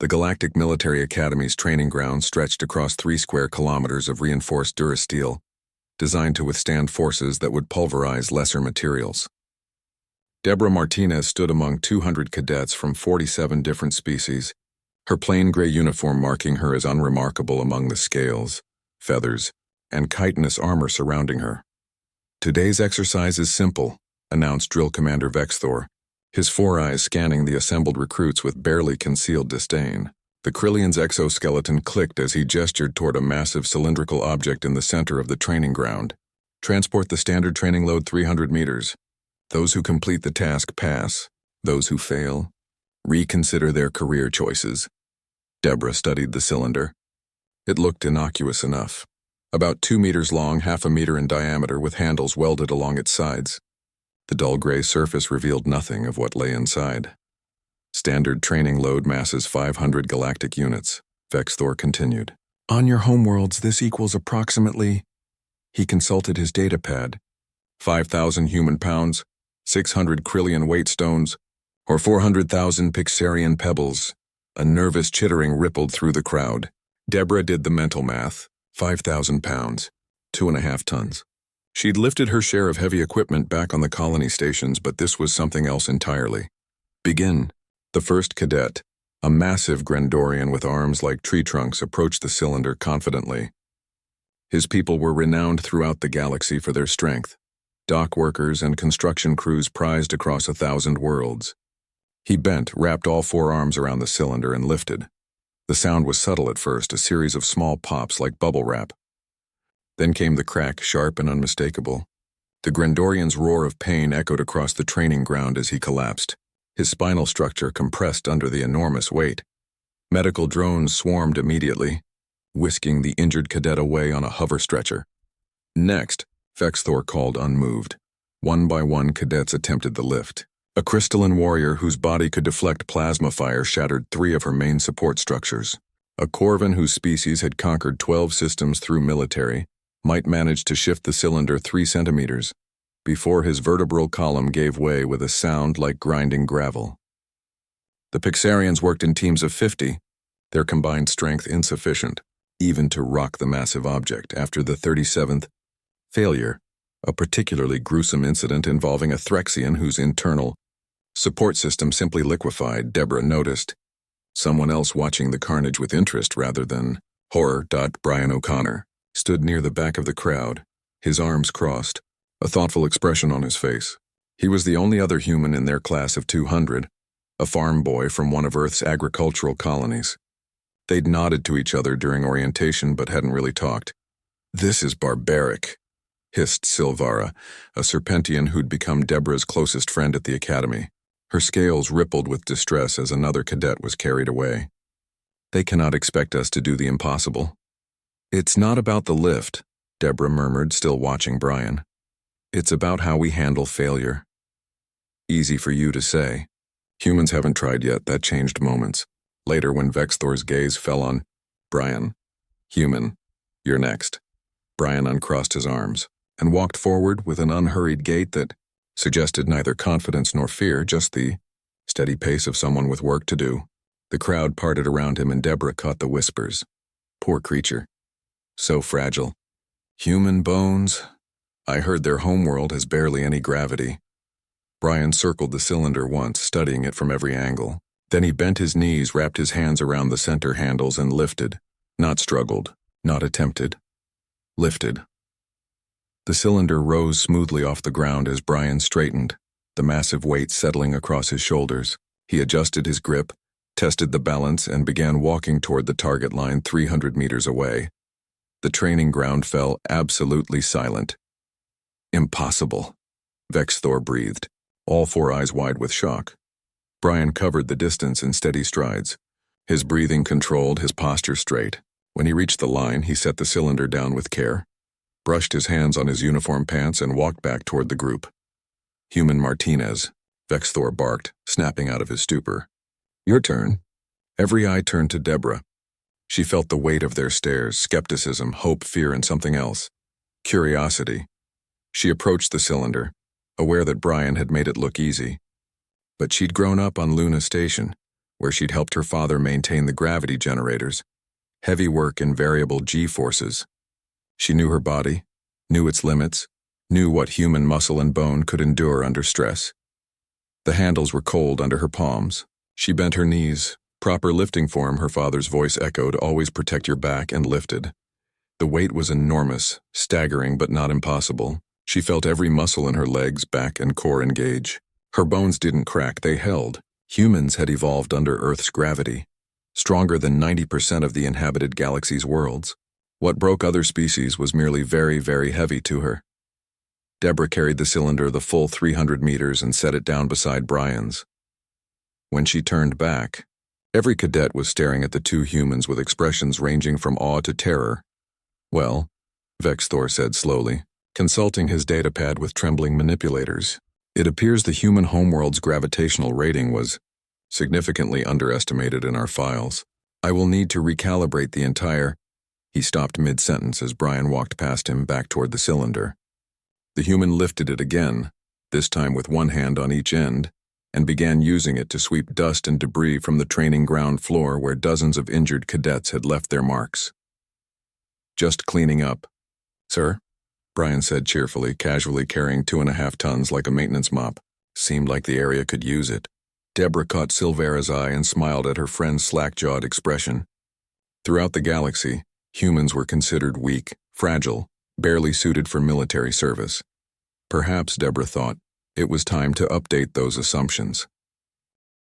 The Galactic Military Academy's training ground stretched across 3 square kilometers of reinforced durasteel, designed to withstand forces that would pulverize lesser materials. Deborah Martinez stood among 200 cadets from 47 different species, her plain gray uniform marking her as unremarkable among the scales, feathers, and chitinous armor surrounding her. "Today's exercise is simple," announced Drill Commander Vexthor, his 4 eyes scanning the assembled recruits with barely concealed disdain. The Krillian's exoskeleton clicked as he gestured toward a massive cylindrical object in the center of the training ground. "Transport the standard training load 300 meters. Those who complete the task pass. Those who fail, reconsider their career choices." Deborah studied the cylinder. It looked innocuous enough. About 2 meters long, half a meter in diameter, with handles welded along its sides. The dull gray surface revealed nothing of what lay inside. "Standard training load masses 500 galactic units," Vexthor continued. "On your homeworlds, this equals approximately..." He consulted his data pad. 5,000 human pounds, 600 Krillian weight stones, or 400,000 Pixarian pebbles. A nervous chittering rippled through the crowd. Deborah did the mental math. 5,000 pounds, 2.5 tons. She'd lifted her share of heavy equipment back on the colony stations, but this was something else entirely. "Begin." The first cadet, a massive Grendorian with arms like tree trunks, approached the cylinder confidently. His people were renowned throughout the galaxy for their strength. Dock workers and construction crews prized across 1,000 worlds. He bent, wrapped all 4 arms around the cylinder, and lifted. The sound was subtle at first, a series of small pops like bubble wrap. Then came the crack, sharp and unmistakable. The Grendorian's roar of pain echoed across the training ground as he collapsed, his spinal structure compressed under the enormous weight. Medical drones swarmed immediately, whisking the injured cadet away on a hover stretcher. "Next," Vexthor called, unmoved. One by one, cadets attempted the lift. A crystalline warrior whose body could deflect plasma fire shattered 3 of her main support structures. A Corvan whose species had conquered 12 systems through military might manage to shift the cylinder 3 centimeters before his vertebral column gave way with a sound like grinding gravel. The Pixarians worked in teams of 50, their combined strength insufficient even to rock the massive object. After the 37th failure, a particularly gruesome incident involving a Threxian whose internal support system simply liquefied, Deborah noticed someone else watching the carnage with interest rather than horror. Brian O'Connor stood near the back of the crowd, his arms crossed, a thoughtful expression on his face. He was the only other human in their class of 200, a farm boy from one of Earth's agricultural colonies. They'd nodded to each other during orientation but hadn't really talked. "This is barbaric," hissed Silvara, a Serpentian who'd become Deborah's closest friend at the academy. Her scales rippled with distress as another cadet was carried away. "They cannot expect us to do the impossible." "It's not about the lift," Deborah murmured, still watching Brian. "It's about how we handle failure." "Easy for you to say. Humans haven't tried yet." That changed moments. Later, when Vexthor's gaze fell on Brian. "Human, you're next." Brian uncrossed his arms and walked forward with an unhurried gait that suggested neither confidence nor fear, just the steady pace of someone with work to do. The crowd parted around him and Deborah caught the whispers. "Poor creature. So fragile. Human bones. I heard their homeworld has barely any gravity." Brian circled the cylinder once, studying it from every angle. Then he bent his knees, wrapped his hands around the center handles, and lifted. Not struggled, not attempted. Lifted. The cylinder rose smoothly off the ground as Brian straightened, the massive weight settling across his shoulders. He adjusted his grip, tested the balance, and began walking toward the target line 300 meters away. The training ground fell absolutely silent. "Impossible," Vexthor breathed, all 4 eyes wide with shock. Brian covered the distance in steady strides, his breathing controlled, his posture straight. When he reached the line, he set the cylinder down with care, brushed his hands on his uniform pants, and walked back toward the group. "Human Martinez," Vexthor barked, snapping out of his stupor. "Your turn." Every eye turned to Deborah. She felt the weight of their stares, skepticism, hope, fear, and something else. Curiosity. She approached the cylinder, aware that Brian had made it look easy. But she'd grown up on Luna Station, where she'd helped her father maintain the gravity generators, heavy work in variable G-forces. She knew her body, knew its limits, knew what human muscle and bone could endure under stress. The handles were cold under her palms. She bent her knees. Proper lifting form, her father's voice echoed, always protect your back, and lifted. The weight was enormous, staggering but not impossible. She felt every muscle in her legs, back, and core engage. Her bones didn't crack, they held. Humans had evolved under Earth's gravity, stronger than 90% of the inhabited galaxy's worlds. What broke other species was merely very, very heavy to her. Deborah carried the cylinder the full 300 meters and set it down beside Brian's. When she turned back, every cadet was staring at the two humans with expressions ranging from awe to terror. Well, Vexthor said slowly, consulting his datapad with trembling manipulators, it appears the human homeworld's gravitational rating was significantly underestimated in our files. I will need to recalibrate the entire... He stopped mid-sentence as Brian walked past him back toward the cylinder. The human lifted it again, this time with one hand on each end, and began using it to sweep dust and debris from the training ground floor where dozens of injured cadets had left their marks. Just cleaning up. Sir? Brian said cheerfully, casually carrying 2.5 tons like a maintenance mop. Seemed like the area could use it. Deborah caught Silvera's eye and smiled at her friend's slack-jawed expression. Throughout the galaxy, humans were considered weak, fragile, barely suited for military service. Perhaps, Deborah thought, it was time to update those assumptions.